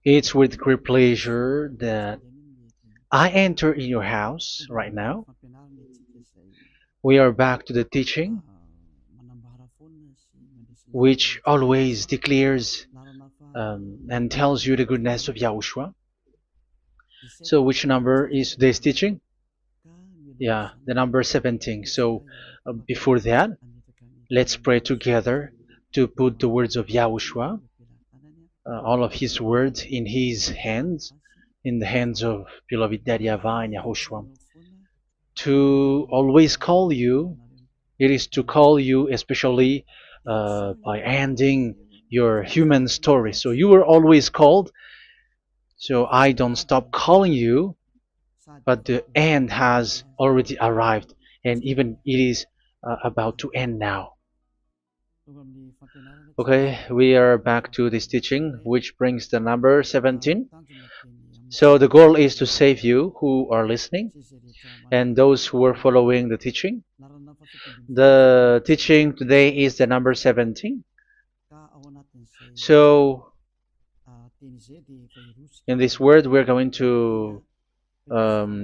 It's with great pleasure that I enter in your house right now. We are back to the teaching, which always declares and tells you the goodness of Yahushua. So, which number is today's teaching? Yeah, the number 17. So, before that, let's pray together to put the words of Yahushua, all of his words, in his hands, in the hands of beloved Daddy YAHVAH and Yahushua. To always call you, it is to call you especially by ending your human story. So you were always called, so I don't stop calling you, but the end has already arrived, and even it is about to end now. Okay, we are back to this teaching, which brings the number 17. So the goal is to save you who are listening and those who are following the teaching. The teaching today is the number 17. So in this word, we're going to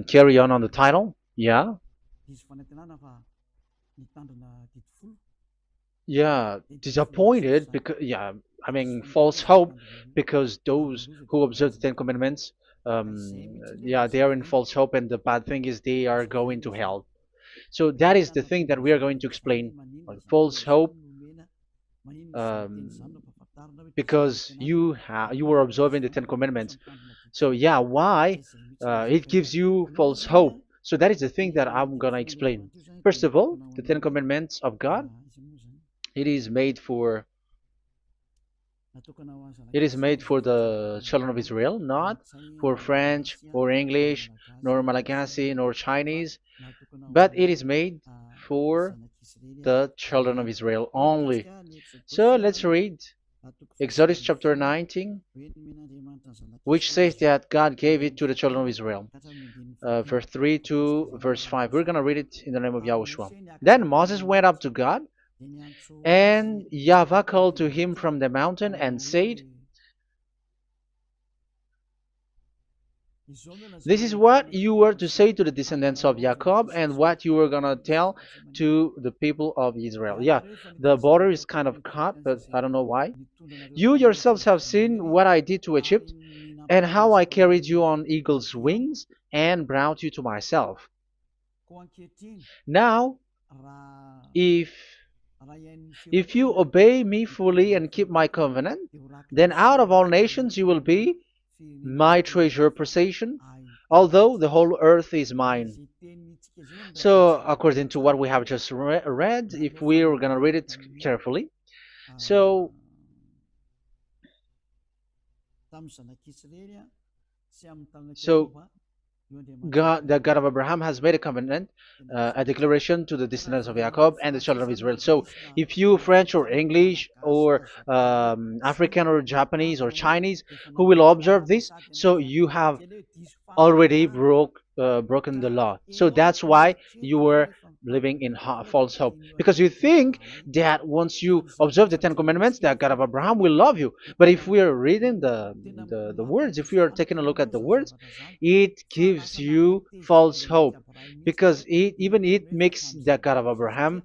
carry on the title. Yeah. Yeah, disappointed because yeah, I mean false hope because those who observe the Ten Commandments, yeah, they are in false hope, and the bad thing is they are going to hell. So that is the thing that we are going to explain. False hope, um, because you were observing the Ten Commandments. So yeah, why it gives you false hope? So that is the thing that I'm gonna explain. First of all, the Ten Commandments of God, it is made for it is made for the children of Israel, not for French or English, nor Malagasy, nor Chinese, but it is made for the children of Israel only. So let's read Exodus chapter 19, which says that God gave it to the children of Israel. Verse 3 to verse 5. We're going to read it in the name of Yahushua. Then Moses went up to God, and YAHVAH called to him from the mountain and said, "This is what you were to say to the descendants of Jacob and what you were going to tell to the people of Israel." Yeah, the border is kind of cut, but I don't know why. "You yourselves have seen what I did to Egypt and how I carried you on eagle's wings and brought you to myself. Now, if if you obey me fully and keep my covenant, then out of all nations you will be my treasure possession, although the whole earth is mine." So, according to what we have just read, if we're gonna read it carefully, so so God, the God of Abraham, has made a covenant, a declaration to the descendants of Jacob and the children of Israel. So, if you French or English or African or Japanese or Chinese who will observe this, so you have already broken the law. So that's why you were living in false hope, because you think that once you observe the Ten Commandments, that God of Abraham will love you. But if we are reading the words, if we are taking a look at the words, it gives you false hope, because even it makes the God of Abraham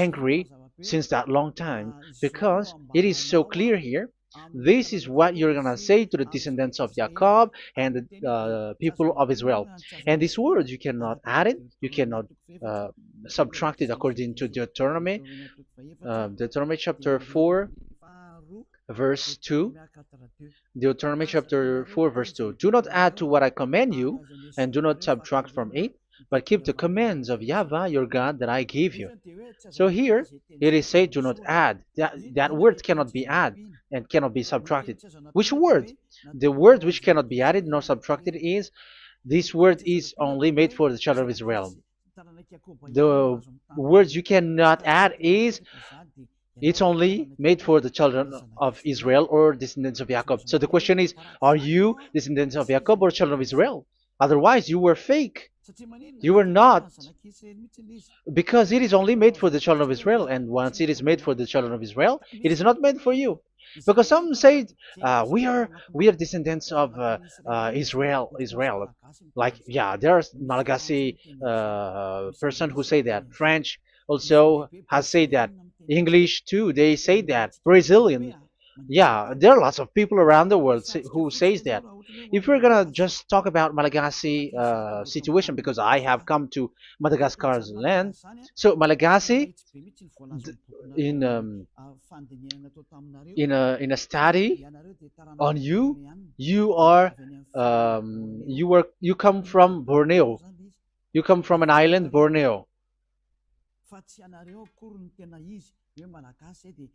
angry since that long time, because it is so clear here. This is what you're gonna say to the descendants of Jacob and the people of Israel. And this word, you cannot add it, you cannot uh, subtract it, according to Deuteronomy, Deuteronomy chapter 4, verse 2. Deuteronomy chapter 4, verse 2. "Do not add to what I command you, and do not subtract from it, but keep the commands of YAHVAH your God that I give you." So here it is said, "Do not add." That word cannot be added and cannot be subtracted. Which word? The word which cannot be added nor subtracted is, this word is only made for the children of Israel. The words you cannot add is, it's only made for the children of Israel or descendants of Jacob. So the question is, are you descendants of Jacob or children of Israel? Otherwise, you were fake. You are not, because it is only made for the children of Israel, and once it is made for the children of Israel, it is not made for you. Because some say we are descendants of Israel. Like, yeah, there's Malagasy person who say that. French also has said that. English too, they say that. Brazilian, yeah, there are lots of people around the world who says that. If we're gonna just talk about Malagasy situation, because I have come to Madagascar's land, so Malagasy, in in a study on you, you come from Borneo. You come from an island, Borneo.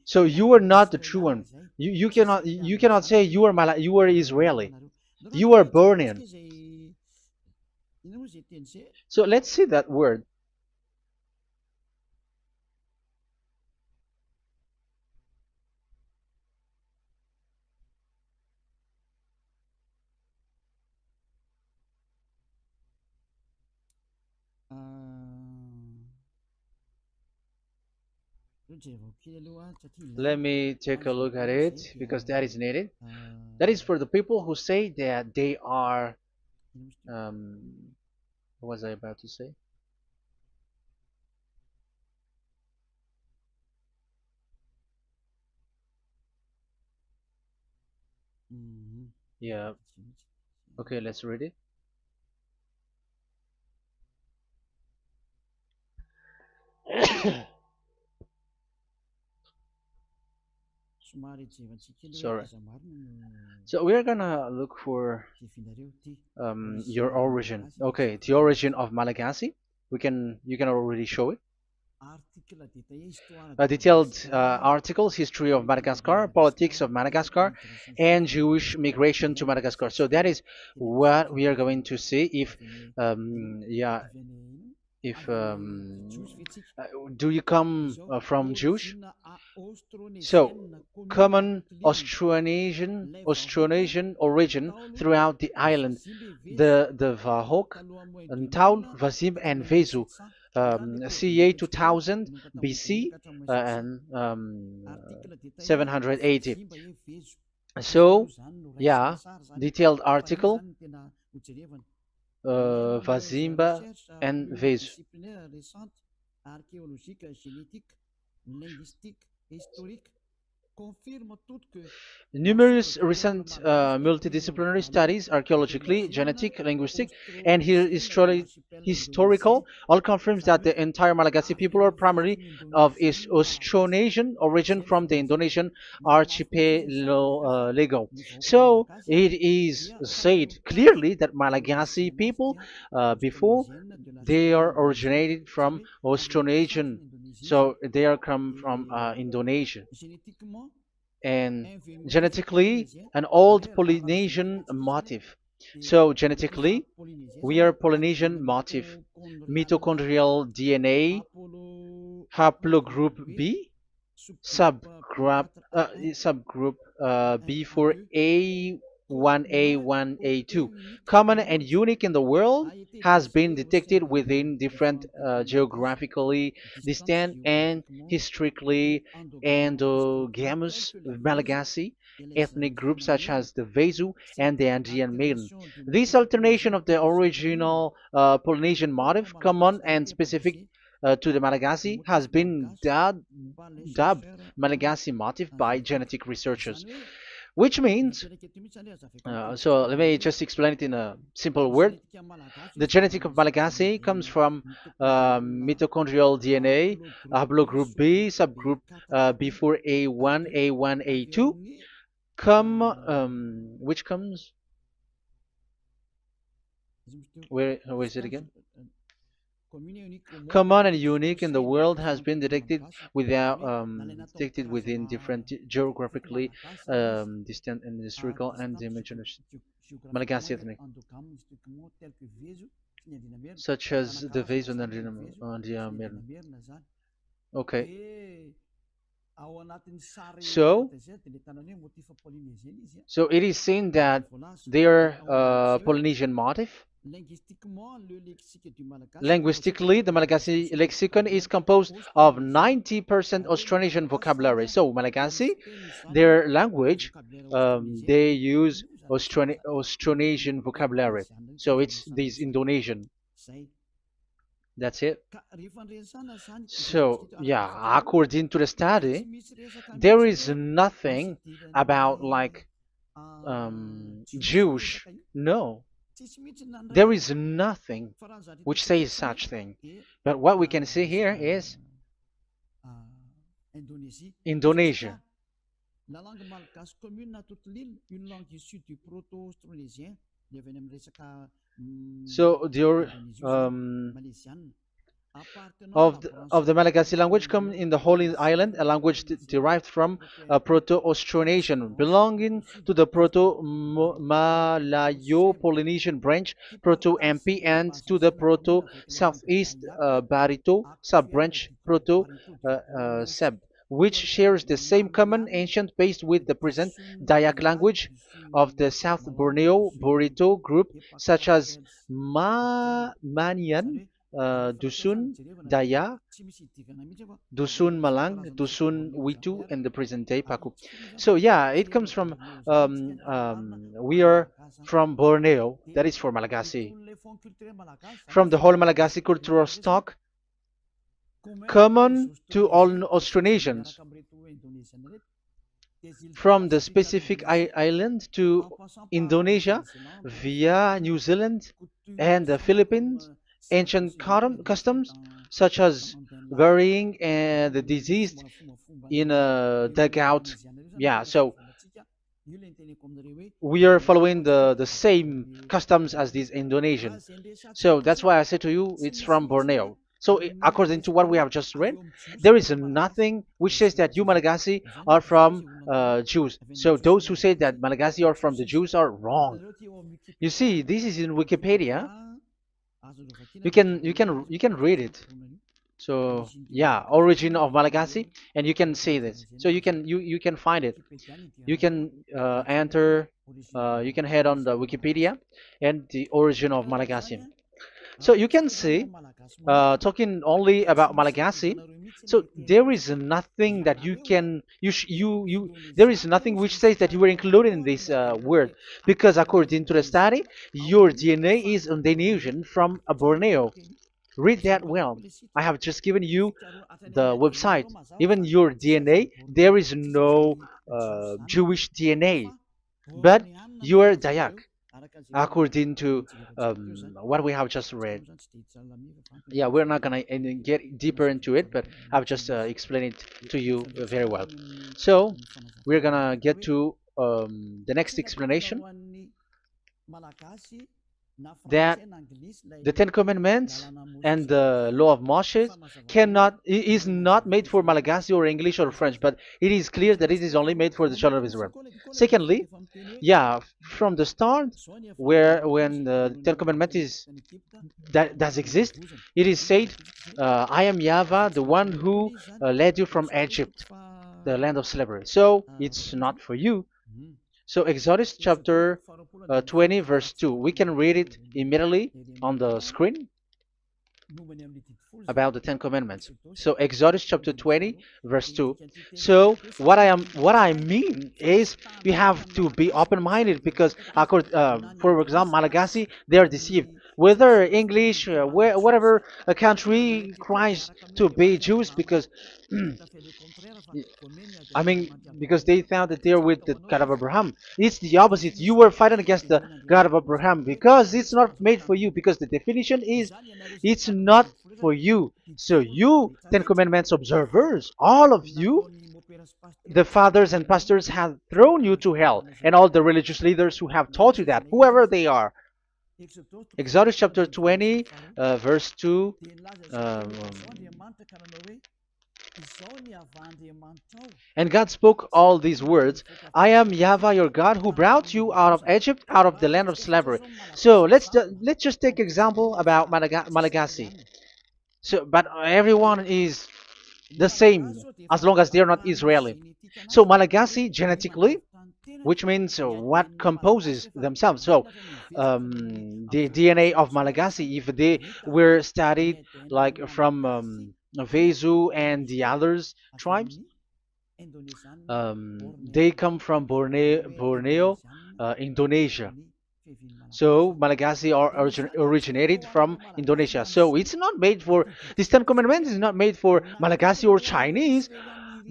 So you are not the true one. You cannot say you are Israeli. You are Bornean. So let's see that word. Let me take a look at it because that is needed. That is for the people who say that they are. What was I about to say? Yeah. Okay, let's read it. Sorry. So we're gonna look for your origin. Okay, the origin of Malagasy. You can already show it. Detailed articles, history of Madagascar, politics of Madagascar, and Jewish migration to Madagascar. So that is what we are going to see. Yeah, if do you come from Jewish? So, common Austronesian origin throughout the island, the Vahok, Ntaul, Vazim, and Vezu, CA 2000 BC and 780. So, yeah, detailed article, Vazimba and Vezu. Numerous recent multidisciplinary studies, archaeologically, genetic, linguistic, and historical, all confirms that the entire Malagasy people are primarily of Austronesian origin from the Indonesian archipelago. So it is said clearly that Malagasy people, before, they are originated from Austronesian, so they are come from Indonesia, and genetically an old Polynesian motif. So genetically, we are Polynesian motif, mitochondrial DNA, haplogroup B, subgroup B for A1A1A2, common and unique in the world, has been detected within different geographically distant and historically endogamous Malagasy ethnic groups such as the Vezu and the Andean Maiden. This alternation of the original Polynesian motif, common and specific to the Malagasy, has been dubbed Malagasy motif by genetic researchers, which means, so let me just explain it in a simple word. The genetic of Malagasy comes from mitochondrial DNA, haplogroup B, subgroup B4A1, A1, A2, which comes, where is it again? Common and unique in the world, has been detected within different geographically distant and historical and dimensional Malagasy ethnic, such as the Vezo and the Mirna. Okay. So, so it is seen that their Polynesian motif. Linguistically, the Malagasy lexicon is composed of 90% Austronesian vocabulary. So, Malagasy, their language, they use Austronesian vocabulary. So, it's this Indonesian. That's it. So, yeah, according to the study, there is nothing about like Jewish. No, there is nothing which says such thing. But what we can see here is Indonesia. So the of the Malagasy language come in the Holy Island, a language derived from Proto-Austronesian, belonging to the Proto-Malayo-Polynesian branch, Proto-MP, and to the Proto-Southeast Barito sub-branch, Proto-Seb, which shares the same common ancient base with the present Dayak language of the South Borneo Burrito group, such as Manian, Dusun Daya, Dusun Malang, Dusun Witu, and the present day Paku. So yeah, it comes from we are from Borneo, that is for Malagasy. From the whole Malagasy cultural stock, common to all Austronesians, from the specific island to Indonesia via New Zealand and the Philippines, ancient customs such as burying the deceased in a dugout. Yeah, so we are following the same customs as these Indonesian. So that's why I said to you it's from Borneo. So according to what we have just read, there is nothing which says that you Malagasy are from Jews. So those who say that Malagasy are from the Jews are wrong. You see, this is in Wikipedia. You can read it. So yeah, origin of Malagasy, and you can see this. So you can find it. You can enter. You can head on the Wikipedia and the origin of Malagasy. So you can see, talking only about Malagasy. So there is nothing that you can you there is nothing which says that you were included in this word, because according to the study, your DNA is Indonesian from Borneo. Read that well. I have just given you the website. Even your DNA, there is no Jewish DNA, but you are Dayak, according to what we have just read. Yeah, we're not gonna get deeper into it, but I've just explained it to you very well. So we're gonna get to the next explanation, that the Ten Commandments and the Law of Moshe is not made for Malagasy or English or French, but it is clear that it is only made for the children of Israel. Secondly, yeah, from the start, where when the Ten Commandments that does exist, it is said, "I am YAHVAH, the one who led you from Egypt, the land of slavery." So it's not for you. So Exodus chapter 20 verse 2. We can read it immediately on the screen about the Ten Commandments. So Exodus chapter 20 verse 2. So what I mean is we have to be open-minded, because for example, Malagasy, they are deceived. Whether English, whatever a country tries to be Jews, because I mean, because they found that they're with the God of Abraham. It's the opposite. You were fighting against the God of Abraham, because it's not made for you. Because the definition is, it's not for you. So you, Ten Commandments observers, all of you, the fathers and pastors have thrown you to hell, and all the religious leaders who have taught you that, whoever they are. Exodus chapter 20, verse 2. And God spoke all these words: "I am YAHVAH your God, who brought you out of Egypt, out of the land of slavery." So let's just take example about Malagasy. So, but everyone is the same as long as they're not Israeli. So Malagasy genetically, which means what composes themselves. So the DNA of Malagasy, if they were studied like from Vezu and the others tribes, they come from Borneo, Indonesia. So Malagasy originated from Indonesia. So it's not made for this Ten Commandments is not made for Malagasy or Chinese,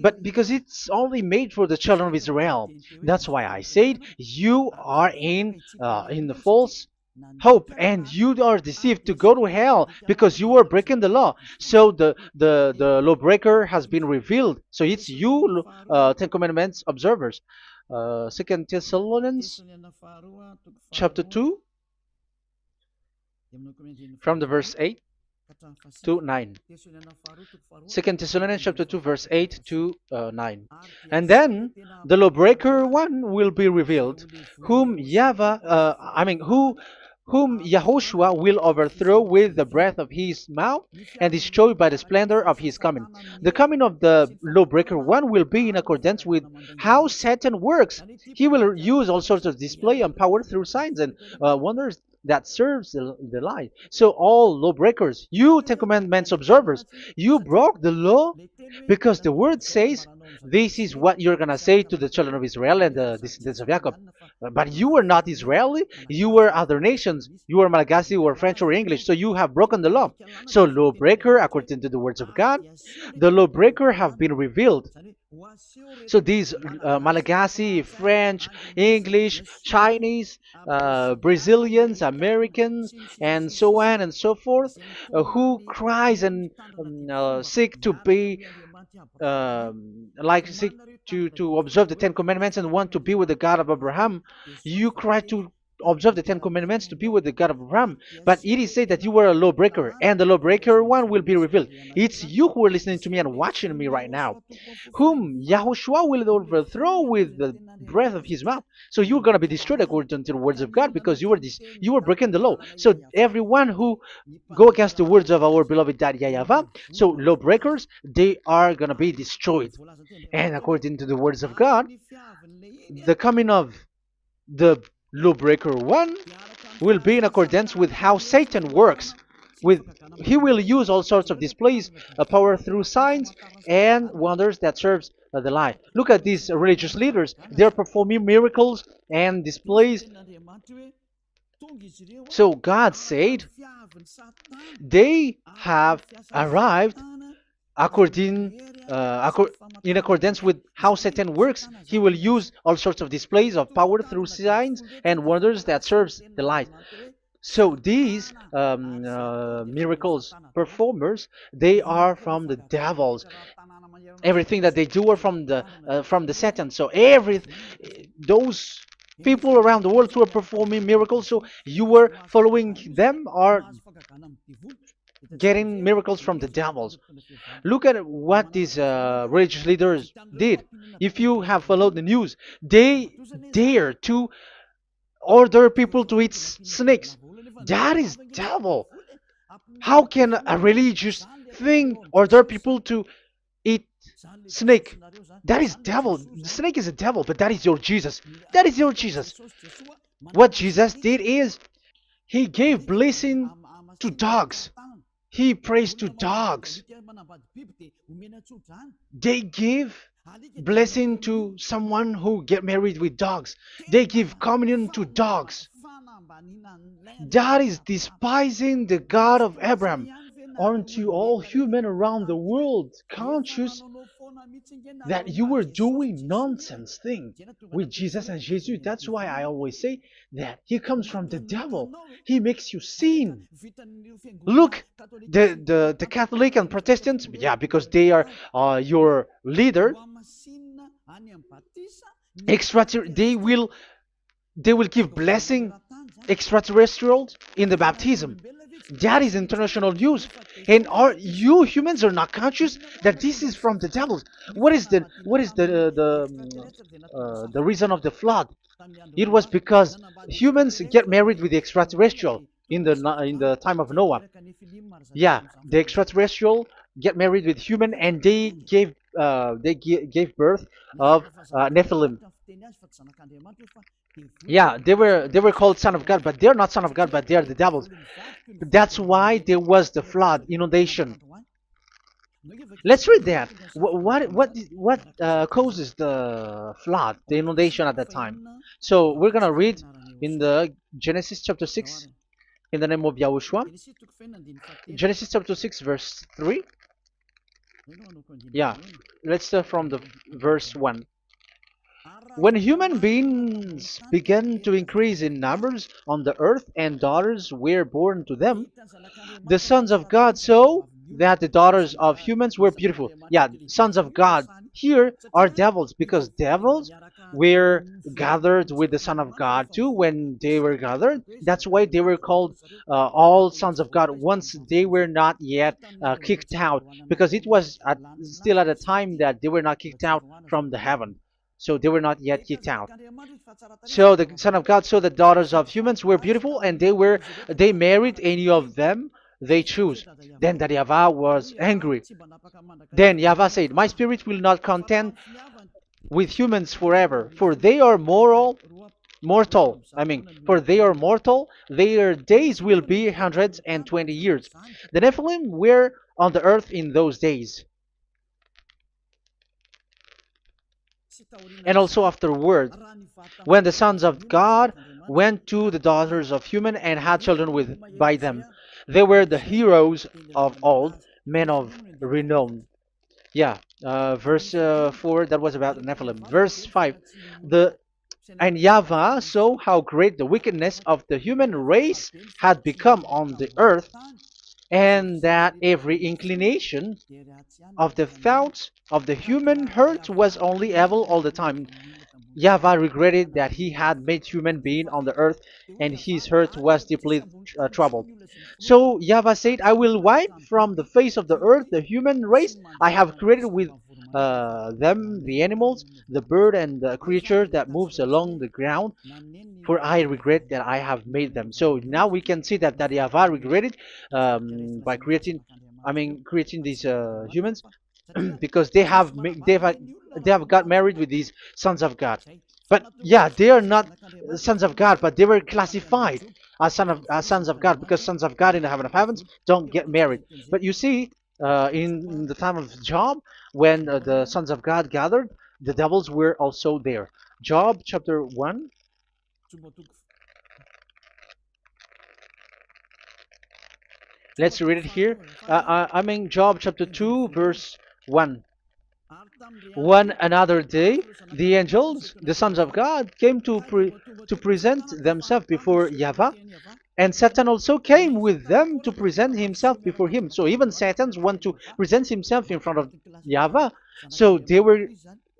but because it's only made for the children of Israel. That's why I said you are in the false hope and you are deceived to go to hell because you are breaking the law. So the lawbreaker has been revealed. So it's you, Ten Commandments observers. Second Thessalonians chapter 2 from the verse 8 to 9. Second Thessalonians chapter 2 verse 8 to 9. And then the lawbreaker one will be revealed, whom Yahushua will overthrow with the breath of his mouth and destroy by the splendor of his coming. The coming of the lawbreaker one will be in accordance with how Satan works. He will use all sorts of display and power through signs and wonders that serves the lie. So all lawbreakers, you Ten Commandments observers, you broke the law because the word says this is what you're going to say to the children of Israel and the descendants of Jacob. But you were not Israeli, you were other nations, you were Malagasy or French or English, so you have broken the law. So lawbreaker, according to the words of God, the lawbreaker have been revealed. So these Malagasy, French, English, Chinese, Brazilians, Americans, and so on and so forth, who cries and seek to be seek to observe the Ten Commandments and want to be with the God of Abraham. You cry to observe the Ten Commandments to be with the God of Abraham, but it is said that you were a lawbreaker, and the lawbreaker one will be revealed. It's you who are listening to me and watching me right now, whom Yahushua will overthrow with the breath of his mouth. So you're going to be destroyed according to the words of God because you were breaking the law. So everyone who go against the words of our beloved Daddy YAHVAH, so lawbreakers, they are going to be destroyed. And according to the words of God, the coming of the lawbreaker one will be in accordance with how Satan works. He will use all sorts of displays, power through signs and wonders that serves the lie. Look at these religious leaders. They're performing miracles and displays. So God said they have arrived in accordance with how Satan works. He will use all sorts of displays of power through signs and wonders that serves the light. So these miracles performers, they are from the devils. Everything that they do are from the Satan. So those people around the world who are performing miracles, so you were following them, are getting miracles from the devils. Look at what these religious leaders did. If you have followed the news, they dare to order people to eat snakes. That is devil. How can a religious thing order people to eat snake? That is devil. The snake is a devil, but that is your Jesus. That is your Jesus. What Jesus did is he gave blessing to dogs. He prays to dogs. They give blessing to someone who get married with dogs. They give communion to dogs. That is despising the God of Abraham. Aren't you all human around the world conscious that you were doing nonsense thing with Jesus and Jesus? That's why I always say that he comes from the devil. He makes you sin. Look, the Catholic and Protestants, yeah, because they are your leader. They will give blessing extraterrestrials in the baptism. That is international news, and you humans are not conscious that this is from the devil. What is the reason of the flood? It was because humans get married with the extraterrestrial in the time of Noah. Yeah, the extraterrestrial get married with human, and they gave birth of Nephilim. Yeah, they were called son of God, but they're not son of God, but they are the devils. That's why there was the flood, inundation. Let's read that. What causes the flood, the inundation at that time? So we're gonna read in the Genesis chapter 6 in the name of Yahushua. Genesis chapter 6 verse 3. Yeah, let's start from the verse 1. When human beings began to increase in numbers on the earth and daughters were born to them, the sons of God saw that the daughters of humans were beautiful. Yeah, sons of God here are devils, because devils were gathered with the Son of God too when they were gathered. That's why they were called all sons of God once they were not yet kicked out, because it was still at a time that they were not kicked out from the heaven. So they were not yet kicked out. So the Son of God saw the daughters of humans were beautiful, and they married any of them they choose. Then the Yahweh was angry. Then Yahweh said, "My spirit will not contend with humans forever, for they are mortal. For they are mortal, their days will be 120 years. The Nephilim were on the earth in those days, and also afterward, when the sons of God went to the daughters of human and had children with by them. They were the heroes of old, men of renown." Yeah, verse 4, that was about the Nephilim. Verse 5, the and Yahweh saw how great the wickedness of the human race had become on the earth, and that every inclination of the thoughts of the human heart was only evil all the time. Yahweh regretted that he had made human being on the earth, and his heart was deeply troubled. So Yahweh said, "I will wipe from the face of the earth the human race I have created, with them the animals, the bird, and the creature that moves along the ground, for I regret that I have made them." So now we can see that Yahweh regretted by creating these humans, because they have got married with these sons of God. But yeah, they are not sons of God, but they were classified as sons of God, because sons of God in the heaven of heavens don't get married. But you see, in the time of Job, when the sons of God gathered, the devils were also there. Job chapter 1. Let's read it here. Job chapter 2, verse 1. One another day, the angels, the sons of God, came to present themselves before Yahweh, and Satan also came with them to present himself before him. So even Satan want to present himself in front of Yahweh. So they were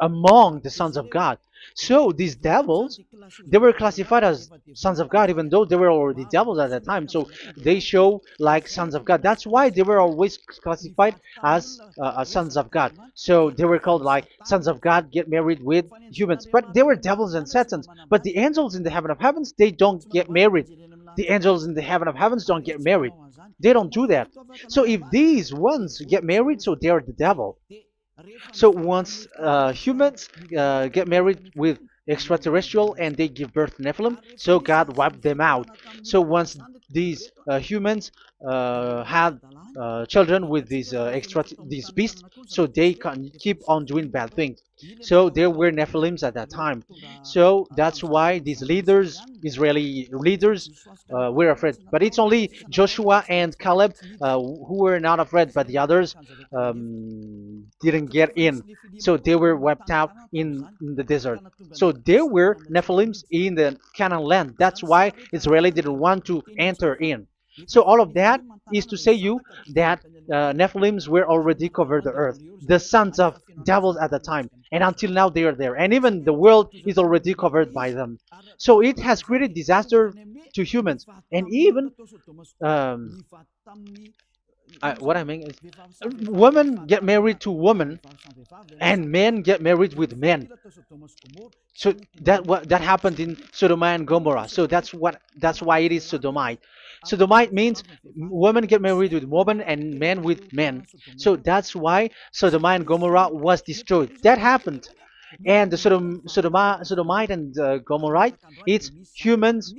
among the sons of God. So these devils, they were classified as sons of God, even though they were already devils at that time. So they show like sons of God. That's why they were always classified as sons of God. So they were called like sons of God get married with humans. But they were devils and satans. But the angels in the heaven of heavens, they don't get married. The angels in the heaven of heavens don't get married. They don't do that. So if these ones get married, so they are the devil. So once humans get married with extraterrestrial and they give birth to Nephilim, so God wiped them out. So once these humans had children with these beasts, so they can keep on doing bad things. So there were Nephilims at that time. So that's why these leaders, Israeli leaders, were afraid. But it's only Joshua and Caleb who were not afraid, but the others didn't get in. So they were wiped out in the desert. So there were Nephilims in the Canaan land. That's why Israeli didn't want to enter in. So all of that is to say you that Nephilims were already covered the earth, the sons of devils at the time, and until now they are there, and even the world is already covered by them. So it has created disaster to humans, and even um, what I mean is, women get married to women, and men get married with men. So that happened in Sodom and Gomorrah. So that's why it is Sodomite. Sodomite means women get married with women and men with men. So that's why Sodom and Gomorrah was destroyed. That happened. And the Sodomite and Gomorrite, it's humans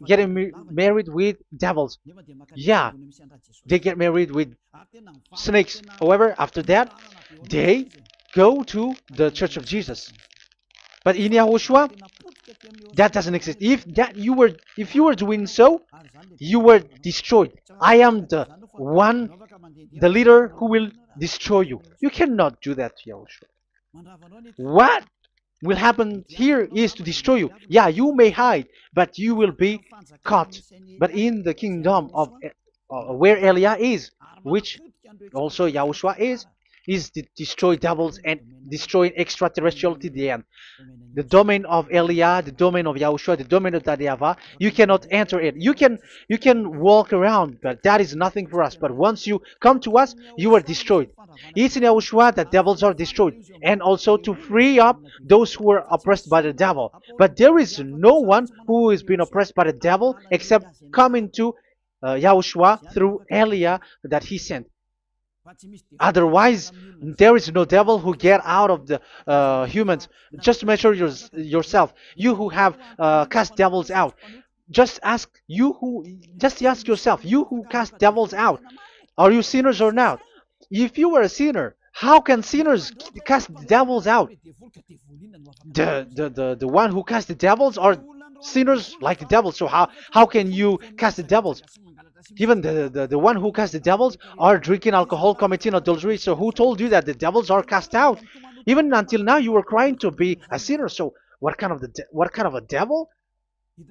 getting married with devils. Yeah, they get married with snakes. However, after that, they go to the Church of Jesus. But in Yahushua, that doesn't exist. If you were doing so, you were destroyed. I am the one, the leader who will destroy you. You cannot do that to Yahushua. What will happen here is to destroy you. Yeah, you may hide, but you will be caught. But in the kingdom of where Elia is, which also Yahushua is to destroy devils and destroy extraterrestriality at the end. The domain of Elia, the domain of Yahushua, the domain of YAHVAH, you cannot enter it. You can walk around, but that is nothing for us. But once you come to us, you are destroyed. It's in Yahushua that devils are destroyed, and also to free up those who are oppressed by the devil. But there is no one who is being oppressed by the devil except coming to Yahushua through Elia that he sent. Otherwise, there is no devil who get out of the humans. Just measure yourself. You who have cast devils out. Just ask you who. Just ask yourself. You who cast devils out. Are you sinners or not? If you were a sinner, how can sinners cast devils out? The one who cast the devils are sinners like the devils. So how can you cast the devils? Even the one who cast the devils are drinking alcohol, committing adultery. So who told you that the devils are cast out? Even until now, you were crying to be a sinner. So what kind of a devil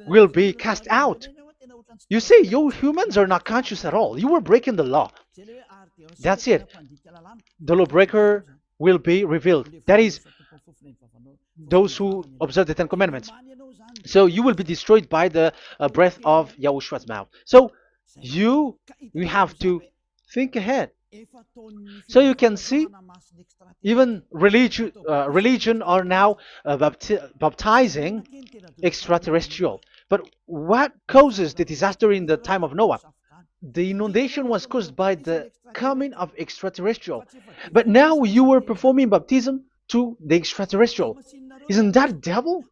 will be cast out? You see, you humans are not conscious at all. You were breaking the law. That's it. The lawbreaker will be revealed. That is, those who observe the Ten Commandments. So you will be destroyed by the breath of Yahushua's mouth. So you have to think ahead. So you can see, even religion are now baptizing extraterrestrial. But what causes the disaster in the time of Noah? The inundation was caused by the coming of extraterrestrial. But now you are performing baptism to the extraterrestrial. Isn't that devil?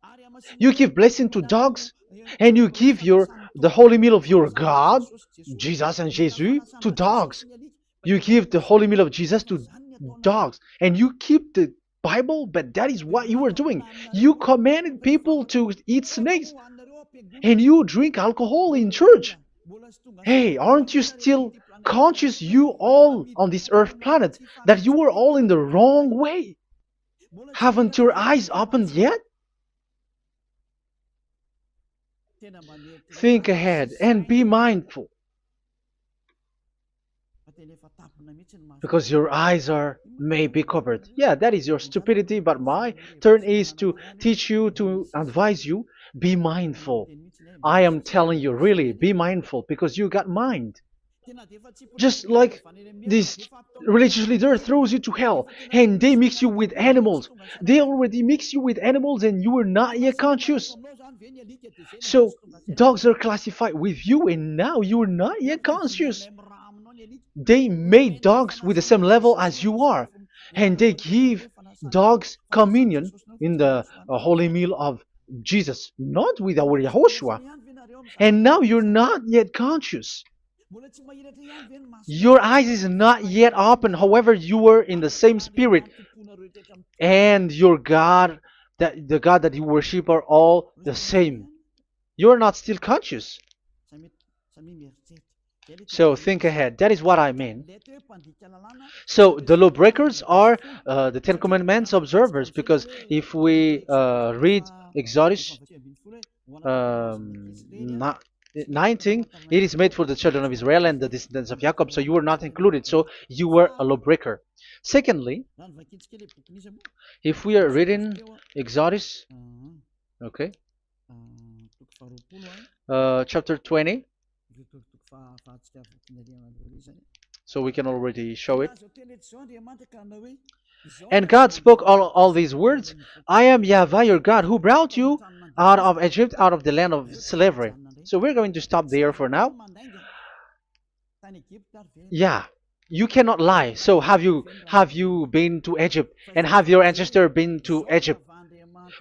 You give blessing to dogs, and you give the holy meal of your God, Jesus and Jesus, to dogs. You give the holy meal of Jesus to dogs, and you keep the Bible, but that is what you were doing. You commanded people to eat snakes, and you drink alcohol in church. Hey, aren't you still conscious, you all on this earth planet, that you were all in the wrong way? Haven't your eyes opened yet? Think ahead and be mindful, because your eyes are maybe covered. Yeah, that is your stupidity, but my turn is to teach you, to advise you. Be mindful. I am telling you, really, be mindful, because you got mind. Just like this religious leader throws you to hell, and they mix you with animals. They already mix you with animals, and you are not yet conscious. So dogs are classified with you, and now you are not yet conscious. They made dogs with the same level as you are, and they give dogs communion in the holy meal of Jesus, not with our Yahushua. And now you're not yet conscious. Your eyes is not yet open. However, you were in the same spirit, and your God, that the God that you worship, are all the same. You are not still conscious. So think ahead. That is what I mean. So the lawbreakers are the Ten Commandments observers, because if we read Exodus 19, it is made for the children of Israel and the descendants of Jacob. So you were not included. So you were a lawbreaker. Secondly, if we are reading Exodus, okay, chapter 20. So we can already show it. And God spoke all these words. I am Yahweh your God who brought you out of Egypt, out of the land of slavery. So we're going to stop there for now. Yeah, you cannot lie. So have you been to Egypt, and have your ancestor been to Egypt?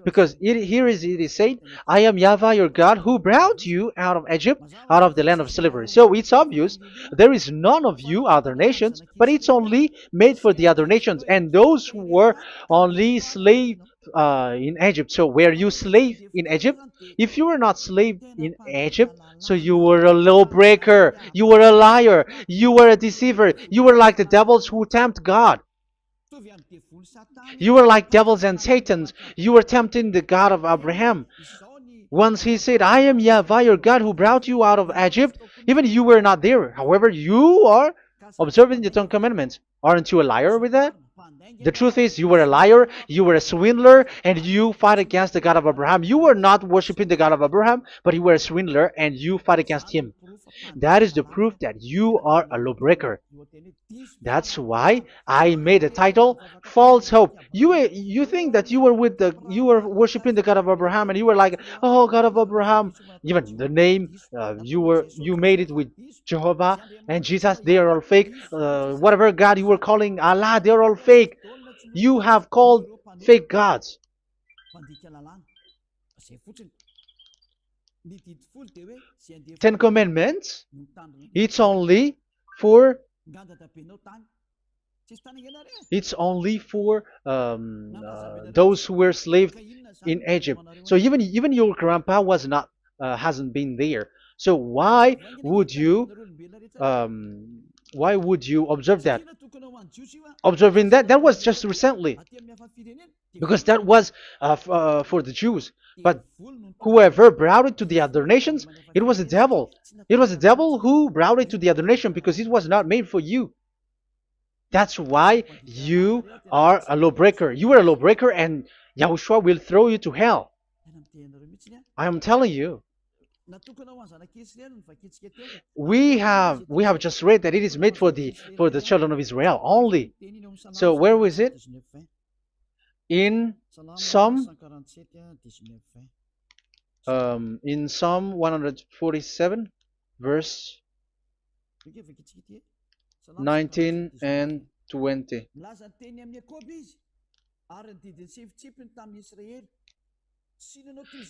Because it is said, I am Yahweh your God who brought you out of Egypt, out of the land of slavery. So it's obvious there is none of you other nations, but it's only made for the other nations and those who were only slave in Egypt. So were you slave in Egypt? If you were not slave in Egypt, so you were a lawbreaker, you were a liar, you were a deceiver, you were like the devils who tempt God. You were like devils and Satans. You were tempting the God of Abraham. Once he said, I am Yahweh your God who brought you out of Egypt, even you were not there. However, you are observing the Ten Commandments. Aren't you a liar with that? The truth is, you were a liar, you were a swindler, and you fight against the God of Abraham. You were not worshiping the God of Abraham, but you were a swindler and you fight against him. That is the proof that you are a lawbreaker. That's why I made a title, False Hope. You think that you were worshiping the God of Abraham, and you were like, oh, God of Abraham. Even the name, you made it with Jehovah and Jesus. They are all fake. Whatever God you were calling Allah, they are all fake. You have called fake gods. Ten Commandments. It's only for those who were slaves in Egypt. So even your grandpa was not hasn't been there. So why would you observe that? Observing that was just recently, because that was for the Jews. But whoever brought it to the other nations, it was the devil. It was the devil who brought it to the other nation because it was not made for you. That's why you are a lawbreaker. You are a lawbreaker, and Yahushua will throw you to hell. I am telling you. We have just read that it is made for the children of Israel only. So where was it? In Psalm in Psalm 147, verse 19 and 20.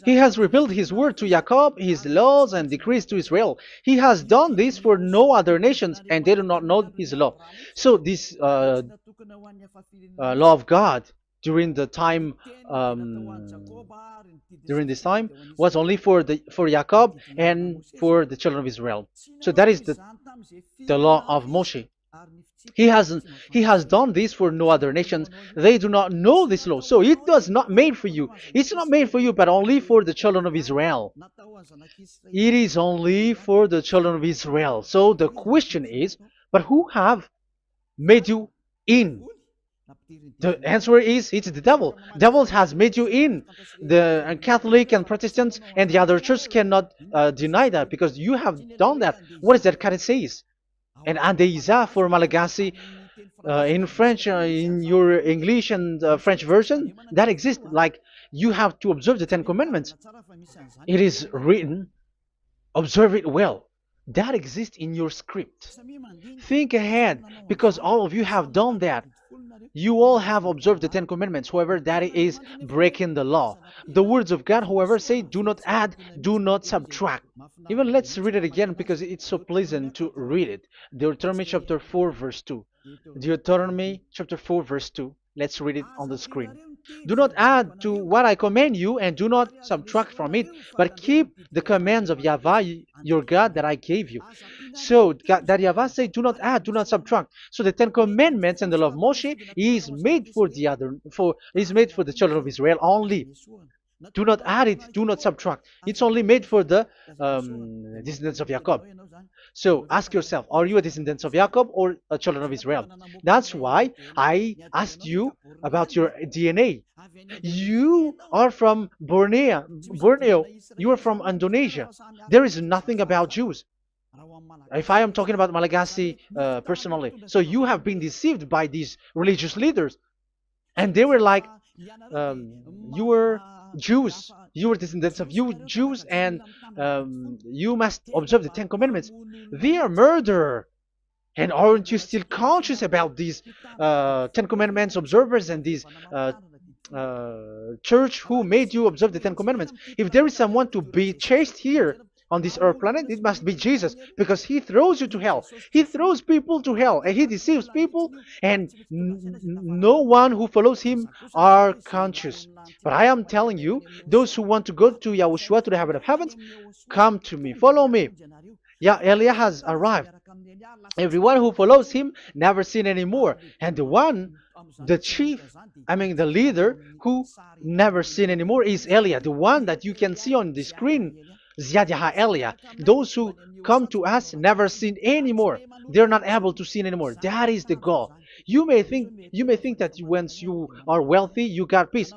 He has revealed his word to Jacob, his laws and decrees to Israel. He has done this for no other nations, and they do not know his law. So this law of God during the time during this time was only for Jacob and for the children of Israel. So that is the law of Moshe. He has done this for no other nations. They do not know this law. So it was not made for you. It's not made for you, but only for the children of Israel. It is only for the children of Israel. So the question is, but who have made you in? The answer is, it's the devil. Devil has made you in. The Catholic and Protestants and the other church cannot deny that, because you have done that. What is that kind of says? And Andeiza for Malagasy, in French, in your English and French version, that exists. Like, you have to observe the Ten Commandments. It is written, observe it well. That exists in your script. Think ahead, because all of you have done that. You all have observed the Ten Commandments. However, that is breaking the law. The words of God, however, say, do not add, do not subtract. Even let's read it again, because it's so pleasant to read it. Deuteronomy chapter 4, verse 2. Deuteronomy chapter 4, verse 2. Let's read it on the screen. Do not add to what I command you, and do not subtract from it, but keep the commands of Yahweh your God that I gave you. So that Yahweh said, do not add, do not subtract. So the Ten Commandments and the law of Moshe is made for the children of Israel only. Do not add it, do not subtract. It's only made for the descendants of Jacob. So ask yourself, are you a descendant of Jacob or a children of Israel? That's why I asked you about your DNA. You are from Borneo. You are from Indonesia. There is nothing about Jews. If I am talking about Malagasy personally, so you have been deceived by these religious leaders, and they were like, you were Jews, you were descendants of you Jews, and you must observe the Ten Commandments. They are murderer. And aren't you still conscious about these Ten Commandments observers and these church who made you observe the Ten Commandments? If there is someone to be chased here on this earth planet, it must be Jesus, because he throws you to hell. He throws people to hell, and he deceives people, and no one who follows him are conscious. But I am telling you, those who want to go to Yahushua, to the heaven of heavens, come to me, follow me. Yeah, Eliah has arrived. Everyone who follows him never sin anymore. And the chief, the leader who never sin anymore is Eliah, the one that you can see on the screen. Ziyadah Eliah. Those who come to us never sin anymore. They're not able to sin anymore. That is the goal. You may think that once you are wealthy, you got peace.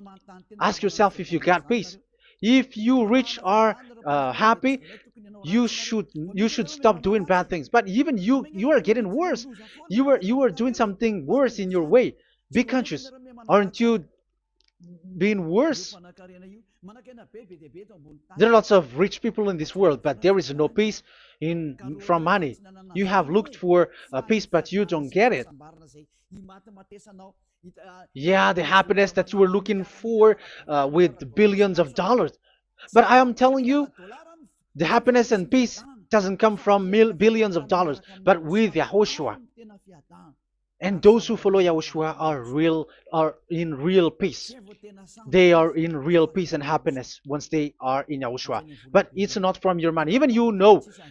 Ask yourself if you got peace. If you rich are happy, you should stop doing bad things. But even you are getting worse. You are doing something worse in your way. Be conscious. Aren't you being worse? There are lots of rich people in this world, but there is no peace from money. You have looked for peace, but you don't get it. Yeah, the happiness that you were looking for with billions of dollars. But I am telling you, the happiness and peace doesn't come from billions of dollars, but with Yahushua. And those who follow Yahushua are in real peace. They are in real peace and happiness once they are in Yahushua. But it's not from your money. Even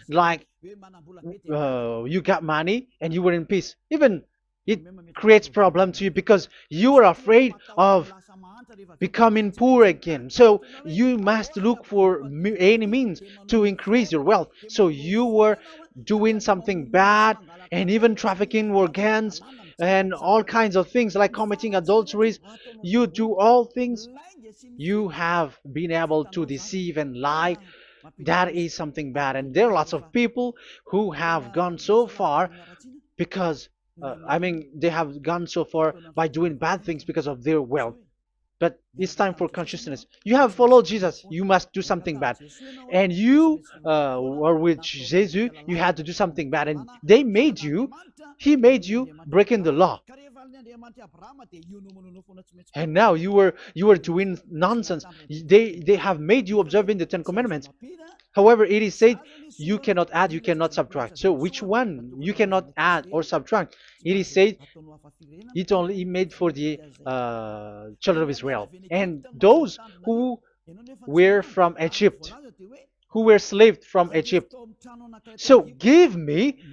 like you got money and you were in peace. Even it creates problem to you because you are afraid of becoming poor again. So you must look for any means to increase your wealth. So you were doing something bad and even trafficking organs and all kinds of things like committing adulteries. You do all things. You have been able to deceive and lie. That is something bad. And there are lots of people who have gone so far because they have gone so far by doing bad things because of their wealth. But it's time for consciousness. You have followed Jesus, you must do something bad. And you were with Jesus, you had to do something bad. And he made you breaking the law. And now you were doing nonsense. They have made you observing the Ten Commandments. However, it is said you cannot add, you cannot subtract. So which one you cannot add or subtract? It is said it only made for the children of Israel and those who were from Egypt, who were slaves from Egypt. So give me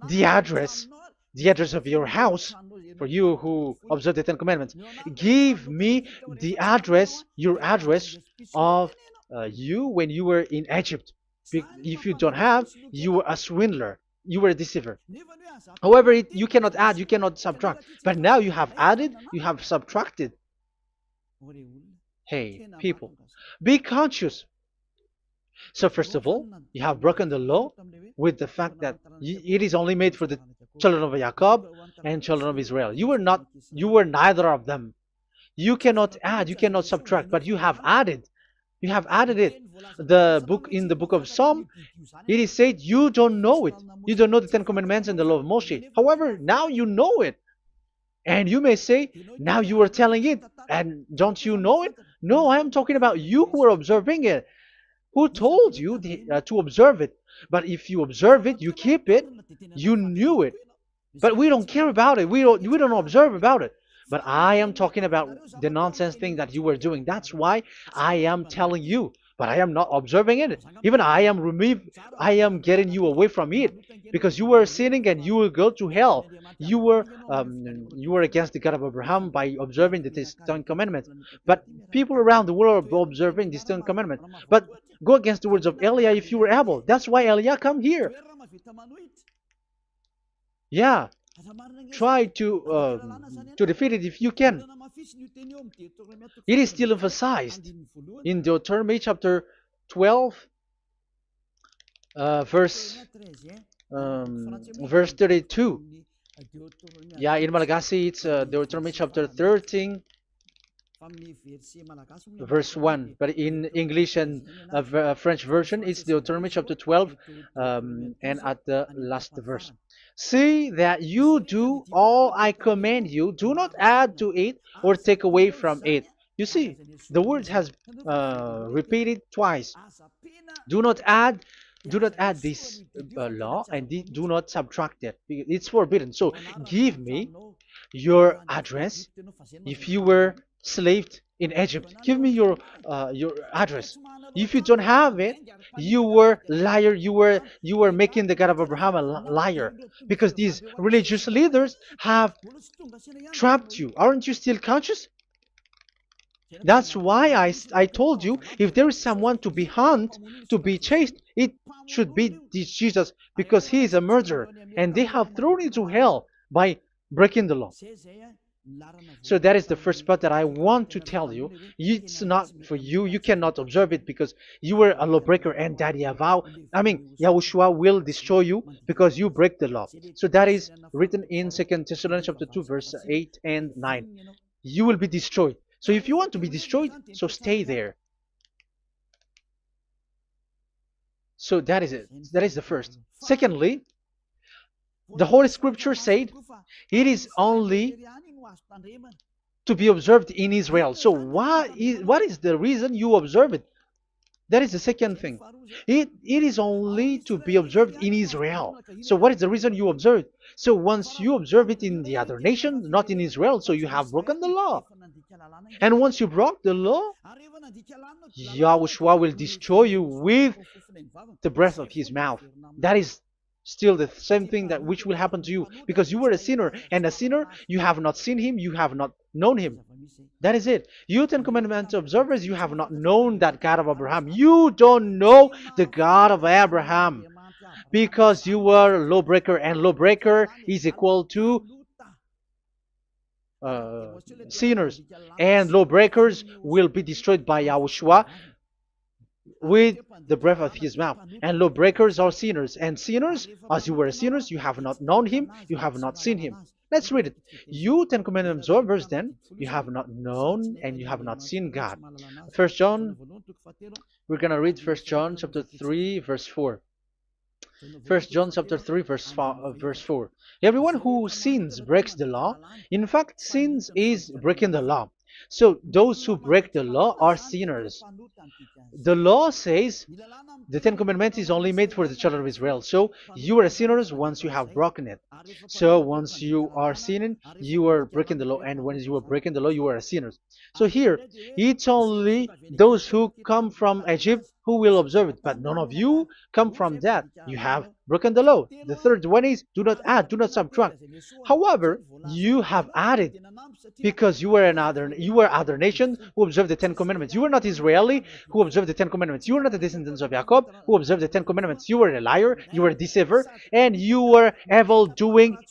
the address of your house, for you who observe the Ten Commandments. Give me the address, your address of you when you were in Egypt. If you don't have, you were a swindler. You were a deceiver. However, you cannot add, you cannot subtract. But now you have added, you have subtracted. Hey, people, be conscious. So first of all, you have broken the law with the fact that it is only made for the children of Jacob and children of Israel. You were neither of them. You cannot add, you cannot subtract, but you have added. You have added it. In the book of Psalm, it is said you don't know it. You don't know the Ten Commandments and the law of Moshe. However, now you know it. And you may say, now you are telling it, and don't you know it? No, I am talking about you who are observing it. Who told you to observe it? But if you observe it, you keep it, you knew it. But we don't care about it. We don't observe about it. But I am talking about the nonsense thing that you were doing. That's why I am telling you. But I am not observing it. Even I am getting you away from it. Because you were sinning and you will go to hell. You were against the God of Abraham by observing the Ten Commandments. But people around the world are observing the Ten Commandments. But go against the words of Eliah if you were able. That's why Eliah come here. Yeah. Try to defeat it if you can. It is still emphasized in Deuteronomy chapter 12. Verse verse 32. Yeah, in Malagasy it's Deuteronomy chapter 13 verse 1, but in English and French version it's Deuteronomy chapter 12, and at the last verse. See that you do all I command you, do not add to it or take away from it. You see, the word has repeated twice. Do not add, do not add this law, and do not subtract it. It's forbidden. So give me your address. If you were slaved in Egypt, give me your address. If you don't have it, you were liar. You were making the God of Abraham a liar, because these religious leaders have trapped you. Aren't you still conscious? That's why I told you, if there is someone to be hunted, to be chased, it should be this Jesus, because he is a murderer and they have thrown into hell by breaking the law. So that is the first part that I want to tell you. It's not for you. You cannot observe it because you were a lawbreaker, and that Yahushua will destroy you because you break the law. So that is written in 2 Thessalonians chapter 2, verse 8 and 9. You will be destroyed. So if you want to be destroyed, so stay there. So that is it. That is the first. Secondly, the Holy Scripture said it is only to be observed in Israel. So what is the reason you observe it? That is the second thing. It is only to be observed in Israel. So what is the reason you observe it? So once you observe it in the other nation, not in Israel, so you have broken the law. And once you broke the law, Yahushua will destroy you with the breath of his mouth. That is still the same thing that which will happen to you, because you were a sinner, and a sinner, you have not seen him, you have not known him. That is it. You Ten Commandments observers, you have not known that God of Abraham. You don't know the God of Abraham because you were a lawbreaker, and lawbreaker is equal to sinners, and lawbreakers will be destroyed by Yahushua with the breath of his mouth. And lawbreakers are sinners, and sinners, as you were sinners, you have not known him, you have not seen him. Let's read it. You Ten Commandments observers, then, you have not known and you have not seen God. First John, we're going to read 1 John chapter 3 verse 4. 1 John chapter 3 verse 4. Everyone who sins breaks the law. In fact, sins is breaking the law. So those who break the law are sinners. The law says the Ten Commandments is only made for the children of Israel. So you are sinners once you have broken it. So once you are sinning, you are breaking the law. And when you are breaking the law, you are a sinner. So here, it's only those who come from Egypt who will observe it. But none of you come from that. You have broken the law. The third one is do not add, do not subtract. However, you have added because you were other nation who observed the Ten Commandments. You were not Israeli who observed the Ten Commandments. You were not the descendants of Jacob who observed the Ten Commandments. You were a liar, you were a deceiver, and you were evil-doers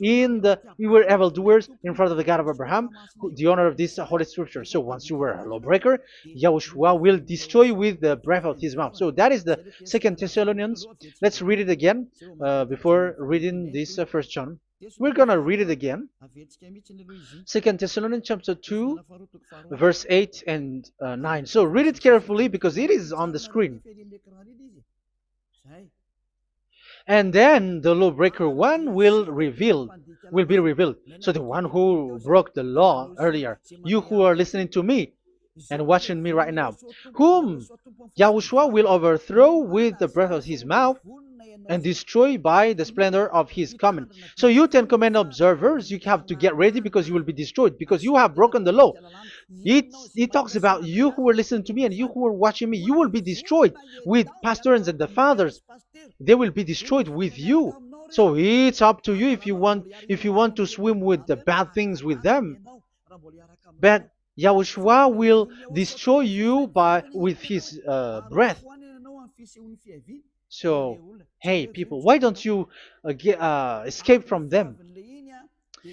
in front of the God of Abraham, the honor of this Holy Scripture. So once you were a lawbreaker, Yahushua will destroy you with the breath of his mouth. So that is the 2 Thessalonians. Let's read it again before reading this 1 John. We're going to read it again. 2 Thessalonians chapter 2, verse 8 and 9. So read it carefully because it is on the screen. And then the lawbreaker one will be revealed. So the one who broke the law earlier, you who are listening to me and watching me right now, whom Yahushua will overthrow with the breath of his mouth and destroy by the splendor of his coming. So you Ten Commandment observers, you have to get ready because you will be destroyed, because you have broken the law. It talks about you who are listening to me and you who are watching me. You will be destroyed with pastors and the fathers. They will be destroyed with you. So it's up to you if you want to swim with the bad things with them. But Yahushua will destroy you with his breath. So, hey people, why don't you escape from them?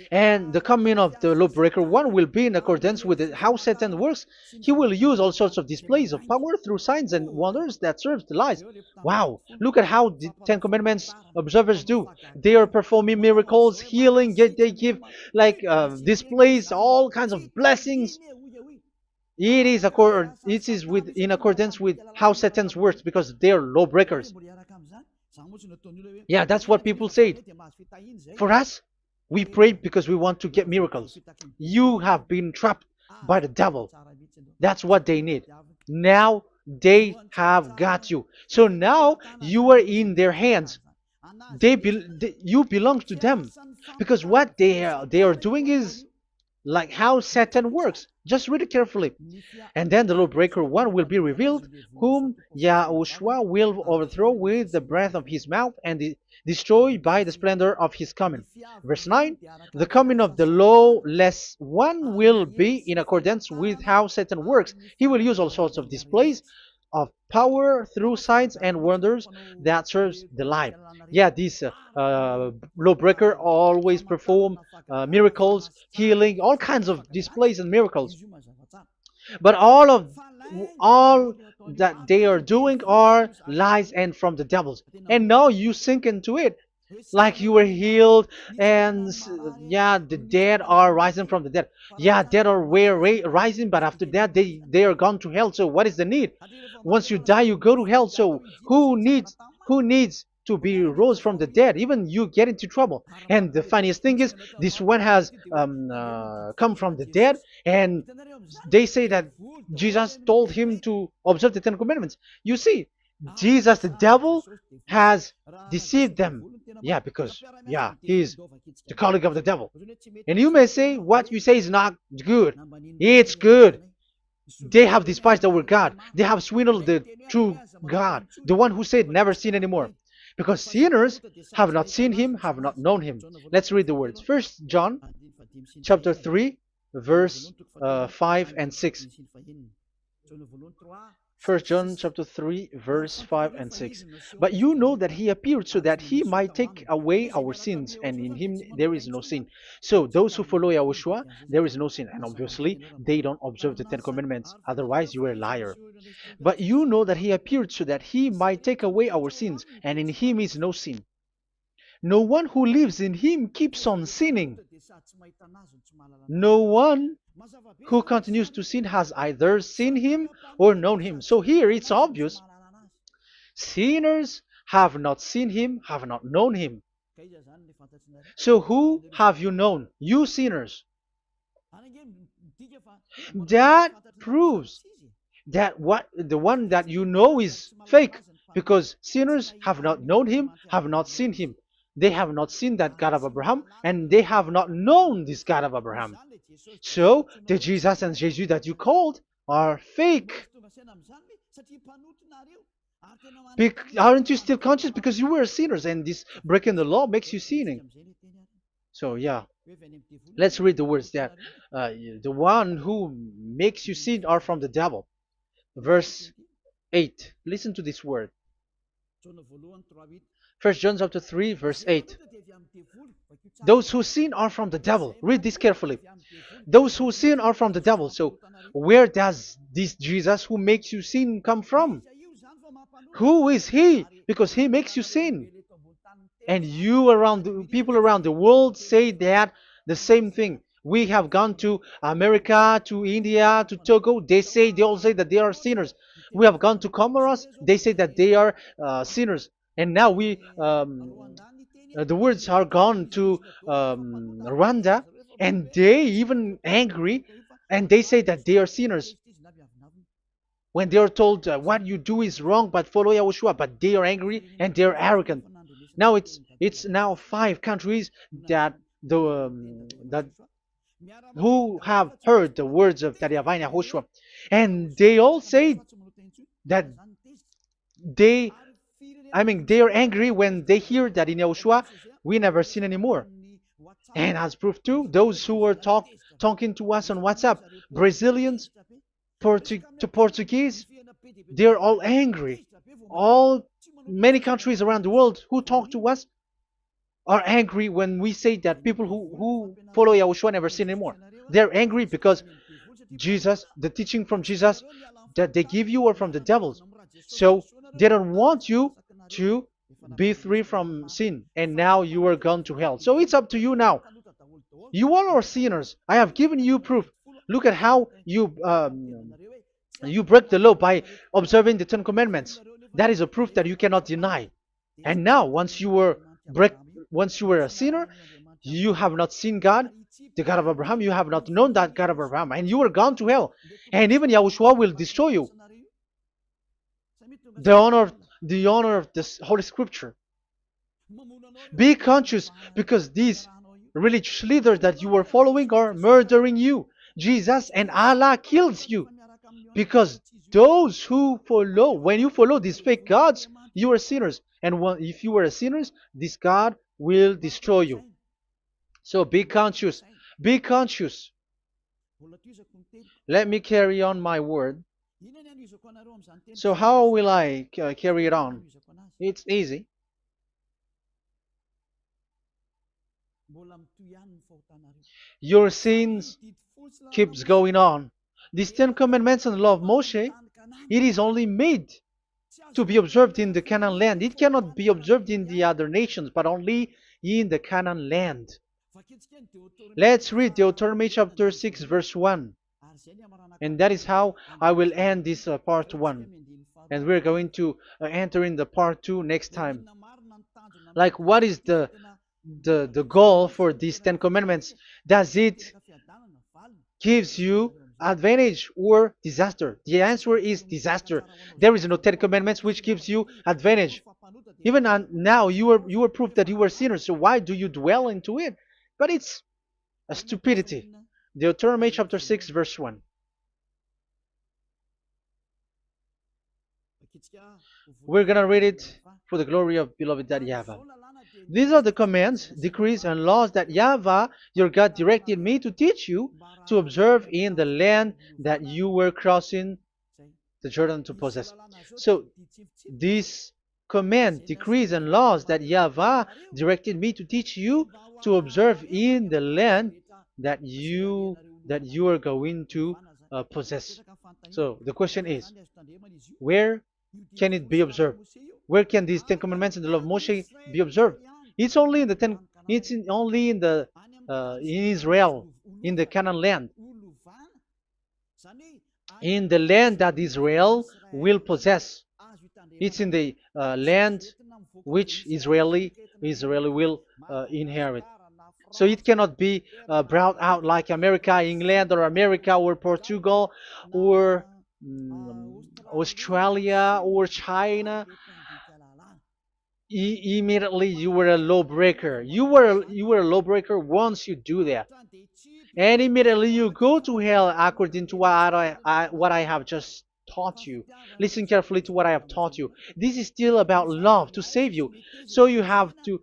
And the coming of the lawbreaker one will be in accordance with how Satan works. He will use all sorts of displays of power through signs and wonders that serve the lies. Wow, look at how the Ten Commandments observers do. They are performing miracles, healing, yet they give like displays, all kinds of blessings. It is with in accordance with how Satan's works because they are lawbreakers. Yeah, that's what people say. For us, we pray because we want to get miracles. You have been trapped by the devil. That's what they need. Now they have got you. So now you are in their hands. You belong to them because what they are doing is like how Satan works. Just read it carefully. And then the lawbreaker one will be revealed, whom Yahushua will overthrow with the breath of his mouth and destroy by the splendor of his coming. Verse 9, the coming of the lawless one will be in accordance with how Satan works. He will use all sorts of displays of power through signs and wonders that serves the lie. Yeah, this lawbreaker always perform miracles, healing, all kinds of displays and miracles. But all that they are doing are lies and from the devils. And now you sink into it like you were healed and yeah, the dead are rising from the dead. Yeah, dead are rising, but after that they are gone to hell. So what is the need? Once you die you go to hell. So who needs to be rose from the dead? Even you get into trouble. And the funniest thing is this one has come from the dead, and they say that Jesus told him to observe the Ten Commandments. You see, Jesus, the devil, has deceived them. Yeah, because, yeah, he's the colleague of the devil. And you may say, what you say is not good. It's good. They have despised our God. They have swindled the true God, the one who said, never sin anymore. Because sinners have not seen him, have not known him. Let's read the words. First John chapter 3, verse 5 and 6. First John chapter 3, verse 5 and 6. But you know that he appeared so that he might take away our sins, and in him there is no sin. So those who follow YAHOSHUAH, there is no sin. And obviously, they don't observe the Ten Commandments. Otherwise, you are a liar. But you know that he appeared so that he might take away our sins, and in him is no sin. No one who lives in him keeps on sinning. No one who continues to sin has either seen him or known him. So here it's obvious. Sinners have not seen him, have not known him. So who have you known? You sinners. That proves that the one that you know is fake, because sinners have not known him, have not seen him. They have not seen that God of Abraham, and they have not known this God of Abraham. So the Jesus and Jesus that you called are fake. Aren't you still conscious? Because you were sinners, and this breaking the law makes you sinning. So yeah, let's read the words that the one who makes you sin are from the devil. Verse 8. Listen to this word. First John chapter 3, verse 8. Those who sin are from the devil. Read this carefully. Those who sin are from the devil. So where does this Jesus who makes you sin come from? Who is he? Because he makes you sin. And people around the world say that the same thing. We have gone to America, to India, to Togo. They all say that they are sinners. We have gone to Comoros. They say that they are sinners. And now the words are gone to Rwanda, and they even angry, and they say that they are sinners. When they are told what you do is wrong, but follow YAHOSHUAH, but they are angry and they are arrogant. Now it's now 5 countries that that who have heard the words of YAHVAH and YAHOSHUAH, and they all say that they are angry when they hear that in YAHOSHUAH we never sin anymore. And as proof too, those who are talking to us on WhatsApp, Brazilians, Portuguese, they're all angry. Many countries around the world who talk to us, are angry when we say that people who follow Yahushua never sin anymore. They're angry because Jesus, the teaching from Jesus that they give you are from the devils. So they don't want you to be free from sin, and now you are gone to hell. So it's up to you now. You all are sinners. I have given you proof. Look at how you break the law by observing the Ten Commandments. That is a proof that you cannot deny. And now, break, once you were a sinner, you have not seen God, the God of Abraham. You have not known that God of Abraham, and you are gone to hell. And even Yahushua will destroy you. The honor, the honor of this Holy Scripture. Be conscious because these religious leaders that you are following are murdering you. Jesus and Allah kills you because those who follow, when you follow these fake gods, you are sinners. And if you are a sinner, this God will destroy you. So be conscious. Be conscious. Let me carry on my word. So how will I carry it on? It's easy. Your sins keeps going on. These Ten Commandments and the law of Moshe, it is only made to be observed in the Canaan land. It cannot be observed in the other nations, but only in the Canaan land. Let's read Deuteronomy chapter 6, verse 1. And that is how I will end this part 1. And we're going to enter in the part 2 next time. Like, what is the goal for these Ten Commandments? Does it gives you advantage or disaster? The answer is disaster. There is no Ten Commandments which gives you advantage. Even now, you are proof that you are sinners. So why do you dwell into it? But it's a stupidity. Deuteronomy chapter 6, verse 1. We're gonna read it for the glory of beloved Daddy Yahvah. These are the commands, decrees, and laws that Yahvah, your God, directed me to teach you to observe in the land that you were crossing the Jordan to possess. So, these command, decrees, and laws that Yahvah directed me to teach you to observe in the land that you are going to possess. So the question is, where can it be observed? Where can these Ten Commandments and the law of Moshe be observed? It's only in the ten. Only in the in Israel, in the Canaan land, in the land that Israel will possess. It's in the land which Israeli will inherit. So it cannot be brought out like America, England, or America, or Portugal, or Australia, or China. Immediately you were a lawbreaker. You were a lawbreaker once you do that, and immediately you go to hell according to what I have just taught you. Listen carefully to what I have taught you. This is still about love to save you. So you have to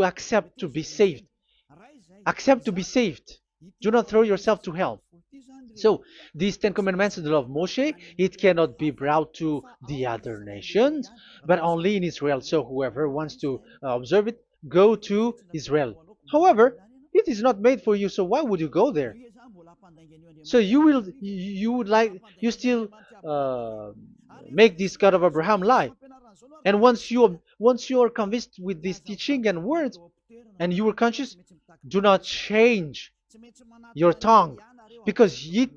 accept to be saved. Accept to be saved. Do not throw yourself to hell. So these Ten Commandments and the law of Moshe, it cannot be brought to the other nations, but only in Israel. So whoever wants to observe it, go to Israel. However, it is not made for you, so why would you go there? So you still make this God of Abraham lie. And once you are convinced with this teaching and words, and you are conscious, do not change your tongue, because it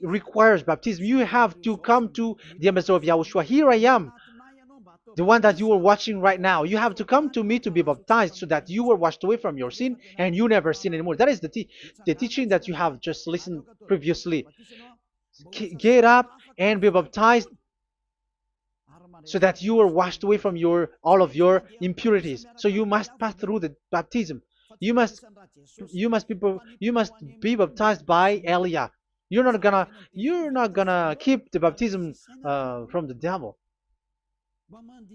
requires baptism. You have to come to the ambassador of Yahushua. Here I am, the one that you are watching right now. You have to come to me to be baptized so that you are washed away from your sin and you never sin anymore. That is the teaching that you have just listened previously. Get up and be baptized so that you are washed away from all of your impurities. So you must pass through the baptism. You must be baptized by Elia. You're not gonna keep the baptism from the devil.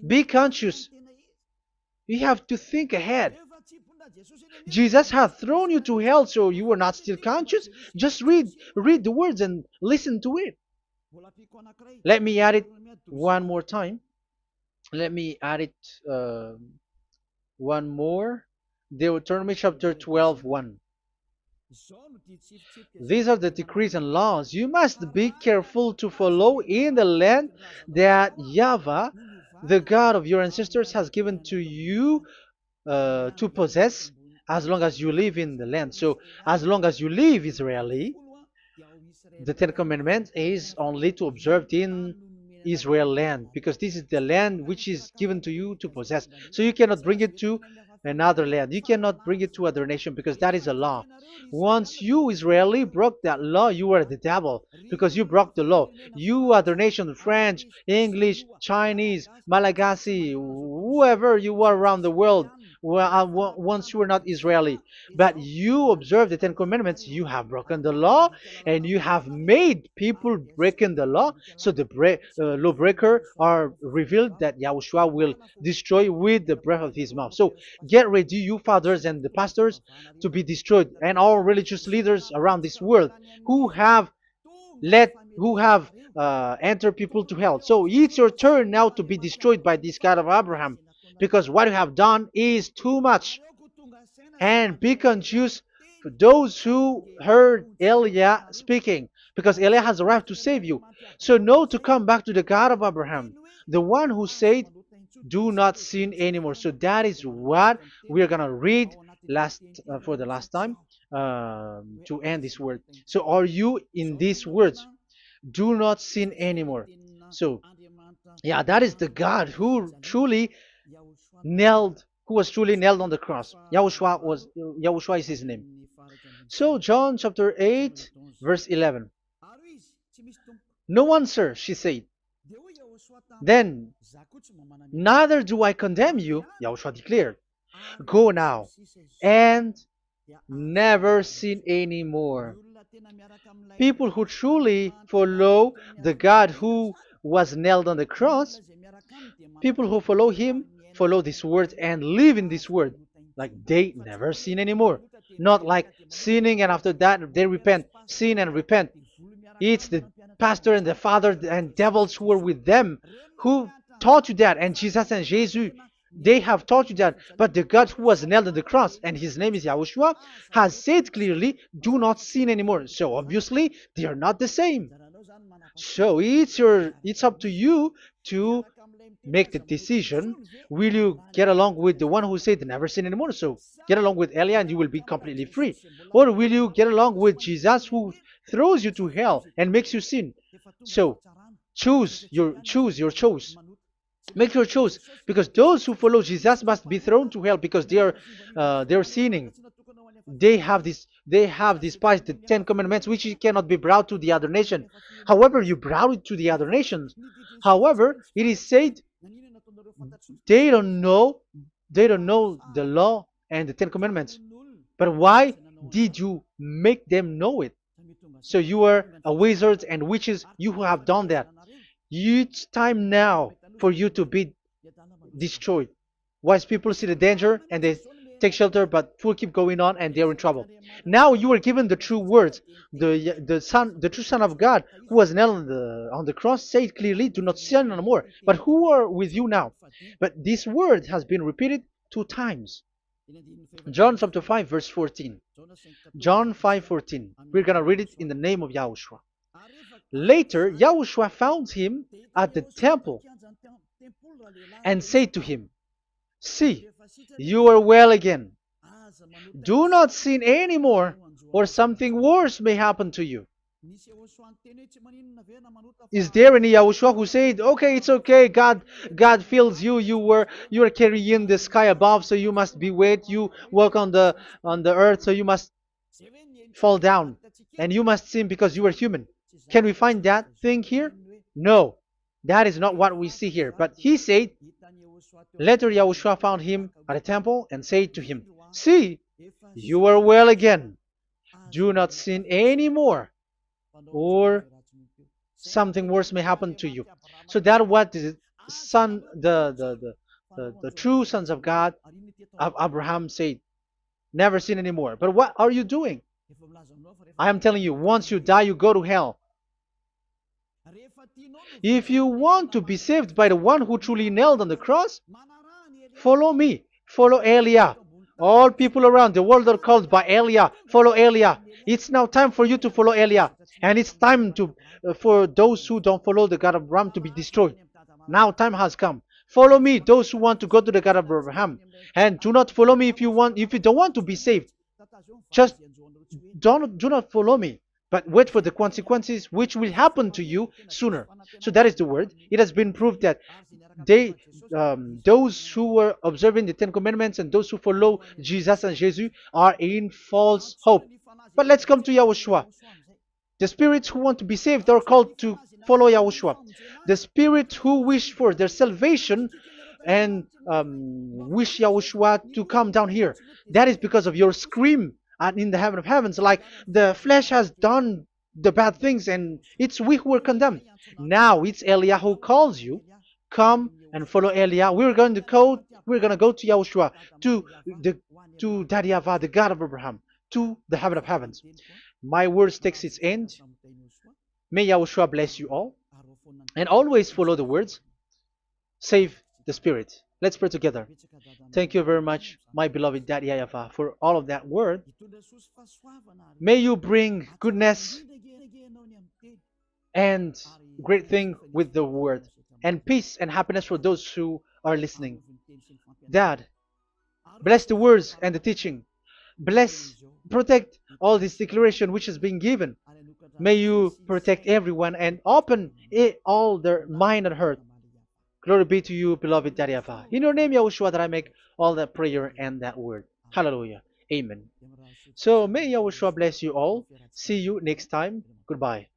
Be conscious. You have to think ahead. Jesus has thrown you to hell, so you are not still conscious. Just read the words and listen to it. Let me add it one more time. Let me add it One more. Deuteronomy chapter 12:1. These are the decrees and laws you must be careful to follow in the land that Yahweh, the God of your ancestors, has given to you to possess as long as you live in the land. So, as long as you live Israeli, the Ten Commandments is only to observe in Israel land, because this is the land which is given to you to possess. So you cannot bring it to another land. You cannot bring it to other nation, because that is a law. Once you Israeli broke that law, you were the devil, because you broke the law. You other nation, French, English, Chinese, Malagasy, whoever you are around the world, well, once you were not Israeli, but you observe the Ten Commandments, you have broken the law, and you have made people breaking the law. So the lawbreaker are revealed that Yahushua will destroy with the breath of his mouth. So get ready, you fathers and the pastors, to be destroyed, and all religious leaders around this world who have entered people to hell. So it's your turn now to be destroyed by this God of Abraham, because what you have done is too much. And be conscious for those who heard Eliah speaking, because Eliah has arrived to save you. So know to come back to the God of Abraham, the one who said, do not sin anymore. So that is what we are going to read for the last time, to end this word. So are you in these words? Do not sin anymore. So yeah, that is the God who was truly nailed on the cross. Yahushua is his name. So John chapter 8 verse 11. No answer, she said. Then, neither do I condemn you, Yahushua declared. Go now and never sin anymore. People who truly follow the God who was nailed on the cross, people who follow him, follow this word and live in this word, like they never sin anymore. Not like sinning and after that they repent, sin and repent. It's the pastor and the father and devils who were with them who taught you that, and Jesus and Jesus, they have taught you that. But the God who was nailed on the cross, and his name is Yahushua, has said clearly, do not sin anymore. So obviously they are not the same. So it's up to you to make the decision. Will you get along with the one who said never sin anymore? So get along with Elia and you will be completely free. Or will you get along with Jesus who throws you to hell and makes you sin? So choose your choice. Make your choice, because those who follow Jesus must be thrown to hell because they're sinning. They have despised the Ten Commandments, which cannot be brought to the other nation. However, you brought it to the other nations. However, it is said they don't know the law and the Ten Commandments. But why did you make them know it? So you are a wizard and witches, you who have done that. It's time now for you to be destroyed. Wise people see the danger and they take shelter, but will keep going on and they're in trouble. Now you are given the true words. The true Son of God, who was nailed on the cross, said clearly, "Do not sin no more." But who are with you now? But this word has been repeated 2 times. John chapter 5 verse 14. John 5:14. We're gonna read it in the name of Yahushua. Later, Yahushua found him at the temple and said to him, "See, you are well again. Do not sin anymore, or something worse may happen to you." Is there any Yahushua who said, "Okay, it's okay, God fills you, you are carrying the sky above, so you must be wet, you walk on the earth, so you must fall down, and you must sin because you are human"? Can we find that thing here? No, that is not what we see here. But he said, later Yahushua found him at a temple and said to him, "See, you are well again. Do not sin anymore, or something worse may happen to you." So that what the son, the true sons of God of Abraham said, never sin anymore. But what are you doing? I am telling you, once you die, you go to hell. If you want to be saved by the one who truly nailed on the cross, follow me Follow Elia. All people around the world are called by Elia. Follow Elia. It's now time for you to follow Elia. And it's time to for those who don't follow the God of Abraham to be destroyed. Now time has come. Follow me, those who want to go to the God of Abraham. And do not follow me if you don't want to be saved. Just do not follow me, but wait for the consequences which will happen to you sooner. So that is the word. It has been proved that they those who were observing the Ten Commandments and those who follow Jesus and Jesus are in false hope. But let's come to Yahushua. The spirits who want to be saved are called to follow Yahushua. The spirits who wish for their salvation and wish Yahushua to come down here. That is because of your scream and in the heaven of heavens, like the flesh has done the bad things and it's we who are condemned. Now it's Eliah who calls you. Come and follow Eliah. We're going to go to Yahushua, to the to Daddy Yahvah, the God of Abraham, to the heaven of heavens. My words takes its end. May Yahushua bless you all. And always follow the words. Save the spirit. Let's pray together. Thank you very much, my beloved Daddy Yahvah, for all of that word. May you bring goodness and great thing with the word, and peace and happiness for those who are listening. Dad, bless the words and the teaching. Bless, protect all this declaration which is being given. May you protect everyone and open all their mind and heart. Glory be to you, beloved Daddy Yahvah. In your name, Yahushua, that I make all that prayer and that word. Hallelujah. Amen. So may Yahushua bless you all. See you next time. Goodbye.